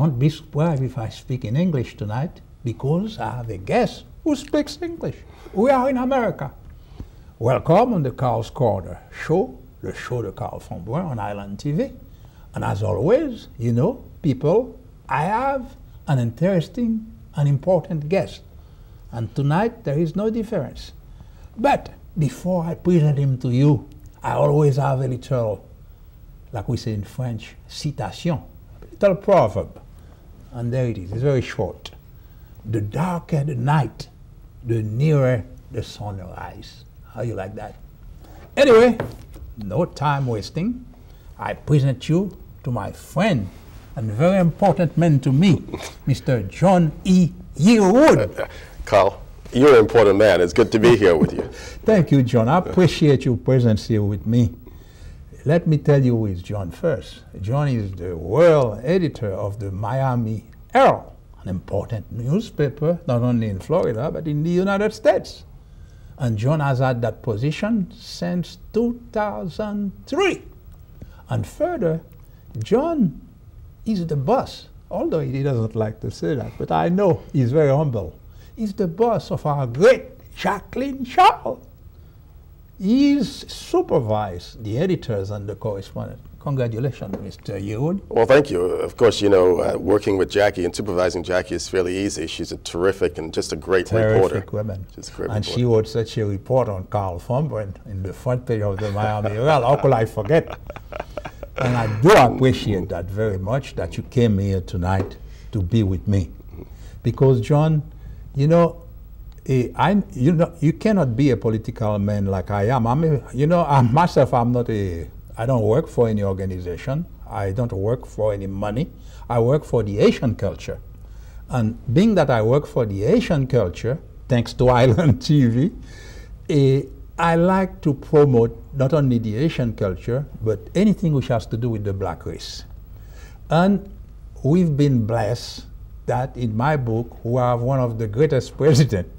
don't be surprised if I speak in English tonight, because I have a guest who speaks English. We are in America. Welcome on the Carl's Corner show, the show de Carl Fombrum on Island TV. And as always, you know, people, I have an interesting and important guest. And tonight there is no difference. But before I present him to you, I always have a little, like we say in French, citation, a little proverb. And there it is, it's very short. The darker the night, the nearer the sunrise. How you like that? Anyway, no time wasting. I present you to my friend and very important man to me, Mr. John Yearwood. Carl, you're an important man. It's good to be here with you. Thank you, John. I appreciate your presence here with me. Let me tell you who is John first. John is the world editor of the Miami Herald, an important newspaper, not only in Florida, but in the United States. And John has had that position since 2003. And further, John is the boss, although he doesn't like to say that, but I know he's very humble. He's the boss of our great Jacqueline Charles. He's supervised the editors and the correspondents. Congratulations, Mr. Yearwood. Well, thank you. Of course, you know, working with Jackie and supervising Jackie is fairly easy. She's a terrific and just a great reporter. Terrific woman. She's a great and reporter. She wrote such a report on Carl Fombrum in the front page of the Miami Herald. How could I forget? And I do appreciate that very much, that you came here tonight to be with me. Because, John, you know, you cannot be a political man like I am. I don't work for any organization. I don't work for any money. I work for the Asian culture. And being that I work for the Asian culture, thanks to Island TV, I like to promote not only the Asian culture, but anything which has to do with the black race. And we've been blessed that in my book, we have one of the greatest presidents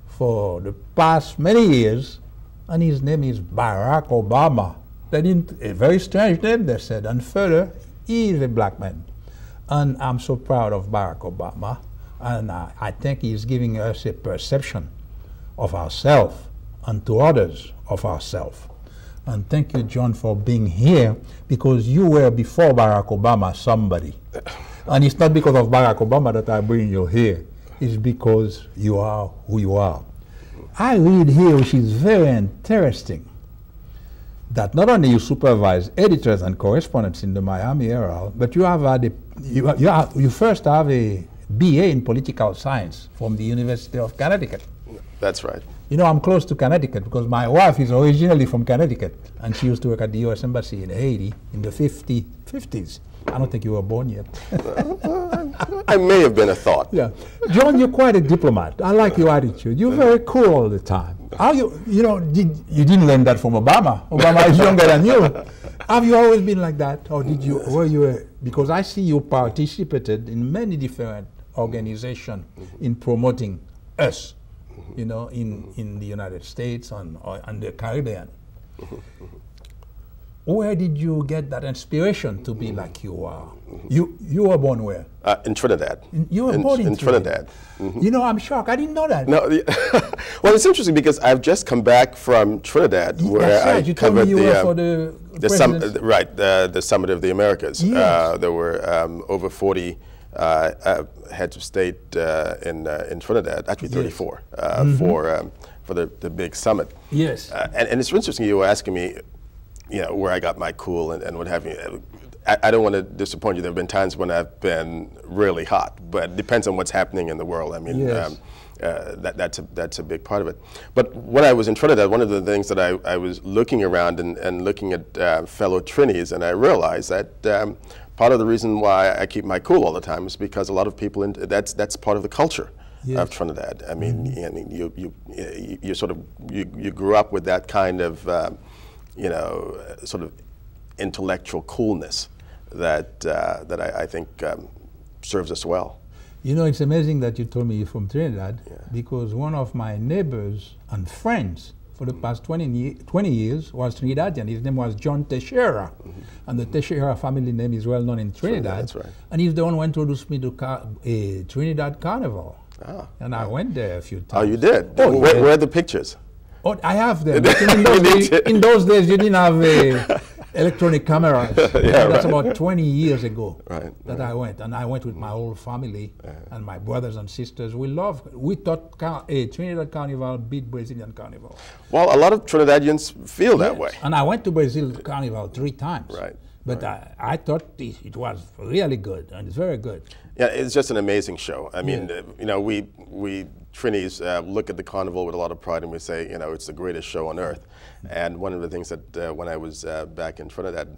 for the past many years, and his name is Barack Obama. They didn't, a very strange name, they said, and further, he is a black man. And I'm so proud of Barack Obama, and I think he's giving us a perception of ourselves and to others of ourselves. And thank you, John, for being here, because you were before Barack Obama somebody. And it's not because of Barack Obama that I bring you here. It's because you are who you are. I read here, which is very interesting, that not only you supervise editors and correspondents in the Miami Herald, but you have had you first have a BA in political science from the University of Connecticut. That's right. You know, I'm close to Connecticut because my wife is originally from Connecticut, and she used to work at the U.S. Embassy in Haiti in the 50s. I don't think you were born yet. I may have been a thought. Yeah. John, you're quite a diplomat. I like your attitude. You're very cool all the time. How you know, you didn't learn that from Obama. Obama is younger than you. Have you always been like that? Or did you, because I see you participated in many different organizations in promoting us, you know, in the United States and the Caribbean. Where did you get that inspiration to be like you are? You were born where? In Trinidad. You were born in Trinidad. You know, I'm shocked. I didn't know that. No, well, it's interesting because I've just come back from Trinidad, where I covered the Summit of the Americas. Yes. There were over 40 heads of state in Trinidad, actually 34, for the big summit. Yes. And it's interesting you were asking me, you know, where I got my cool and what have you. I don't want to disappoint you. There have been times when I've been really hot, but it depends on what's happening in the world. I mean, yes. That's a big part of it. But when I was in Trinidad, one of the things that I was looking around and looking at fellow Trinis, and I realized that part of the reason why I keep my cool all the time is because a lot of people, that's part of the culture. Yes. Of Trinidad. I mean, you grew up with that kind of you know, sort of intellectual coolness that I think serves us well. You know, it's amazing that you told me you're from Trinidad, because one of my neighbors and friends for the past 20 years was Trinidadian. His name was John Teixeira. And the Teixeira family name is well known in Trinidad. That's right. And he's the one who introduced me to Trinidad Carnival. Ah. And I went there a few times. Oh, you did? Oh, where are the pictures? Oh, I have them. In those days, you didn't have electronic cameras. That's about 20 years ago that I went. And I went with my whole family and my brothers and sisters. We thought Trinidad Carnival beat Brazilian Carnival. Well, a lot of Trinidadians feel that way. And I went to Brazil Carnival 3 times. Right. But I thought it was really good, and it's very good. Yeah, it's just an amazing show. I mean, you know, we Trinis look at the carnival with a lot of pride, and we say, you know, it's the greatest show on earth. And one of the things that when I was back in Trinidad,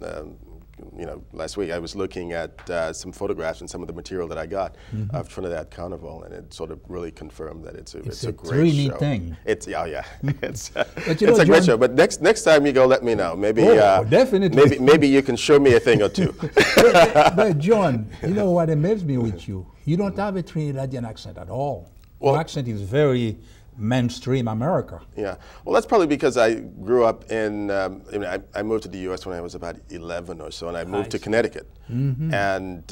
you know, last week, I was looking at some photographs and some of the material that I got of Trinidad Carnival, and it sort of really confirmed that it's a great show. Thing. It's it's it's a great show. But next time you go, let me know. Maybe definitely. Maybe you can show me a thing or two. but John, you know what amazes me with you? You don't have a Trinidadian accent at all. Well, your accent is very mainstream America. Yeah, well, that's probably because I grew up in, I moved to the U.S. when I was about 11 or so, and I moved to Connecticut. And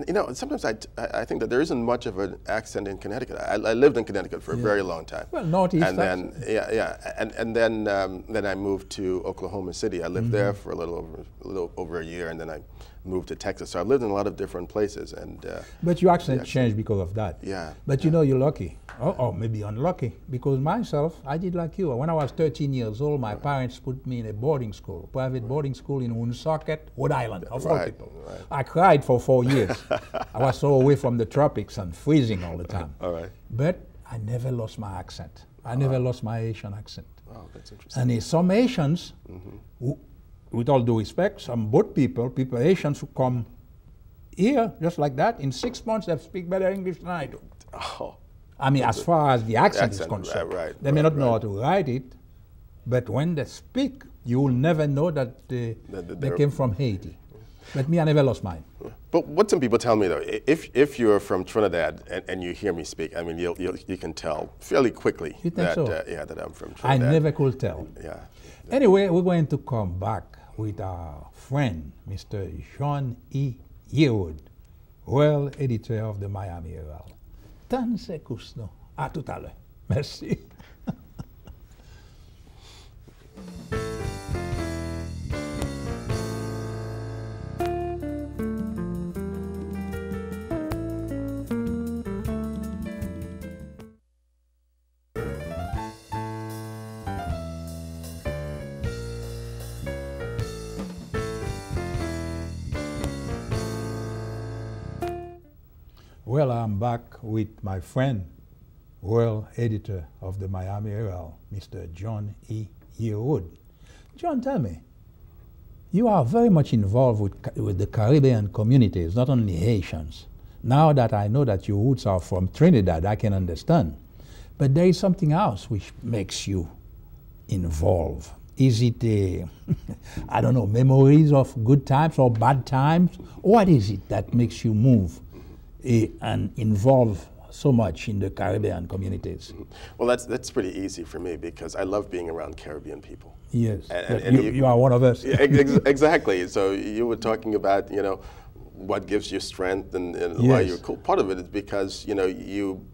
you know, sometimes I think that there isn't much of an accent in Connecticut. I lived in Connecticut for a very long time. Well, Northeast. And then, and then I moved to Oklahoma City. I lived there for a little over a year, and then I moved to Texas. So I've lived in a lot of different places. And but your accent changed because of that. Yeah. But you know, you're lucky. Or maybe unlucky, because myself, I did like you. When I was 13 years old, my parents put me in a boarding school, private boarding school in Woonsocket, Rhode Island, of all people. I cried for 4 years. I was so away from the tropics and freezing all the time. But I never lost my accent. I never lost my Asian accent. Oh, that's interesting. And some Asians, who, with all due respect, some boat people, Asians who come here just like that, in 6 months they speak better English than I do. Oh. I mean, as far as the accent is concerned. They may not know how to write it, but when they speak, you will never know that they came from Haiti. But me, I never lost mine. But what some people tell me, though, if you're from Trinidad and you hear me speak, I mean, you can tell fairly quickly that I'm from Trinidad. I never could tell. Yeah. Anyway, we're going to come back with our friend, Mr. John Yearwood, world editor of the Miami Herald. Tan se kusno. À tout à l'heure. Merci. Well, I'm back with my friend, world editor of the Miami Herald, Mr. John Yearwood. John, tell me, you are very much involved with the Caribbean communities, not only Haitians. Now that I know that your roots are from Trinidad, I can understand. But there is something else which makes you involved. Is it, I don't know, memories of good times or bad times? What is it that makes you move and involve so much in the Caribbean communities? Well, that's pretty easy for me because I love being around Caribbean people. Yes, and you are one of us. Yeah, exactly. So you were talking about, you know, what gives you strength and why you're cool. Part of it is because, you know, you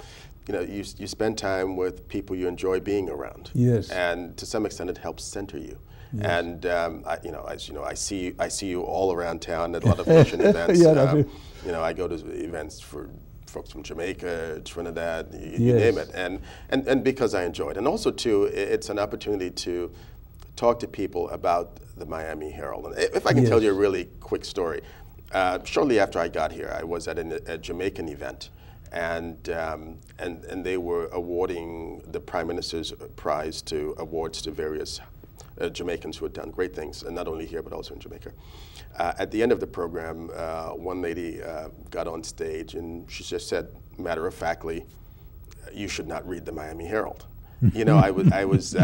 spend time with people you enjoy being around. Yes. And to some extent, it helps center you. Yes. And as you know, I see you all around town at a lot of Haitian events. You know, I go to events for folks from Jamaica, Trinidad, you name it, and because I enjoy it, and also too, it's an opportunity to talk to people about the Miami Herald. And if I can tell you a really quick story, shortly after I got here, I was at a Jamaican event. And they were awarding the Prime Minister's prize to awards to various Jamaicans who had done great things, and not only here but also in Jamaica. At the end of the program, one lady got on stage and she just said, matter-of-factly, "You should not read the Miami Herald." You know, I was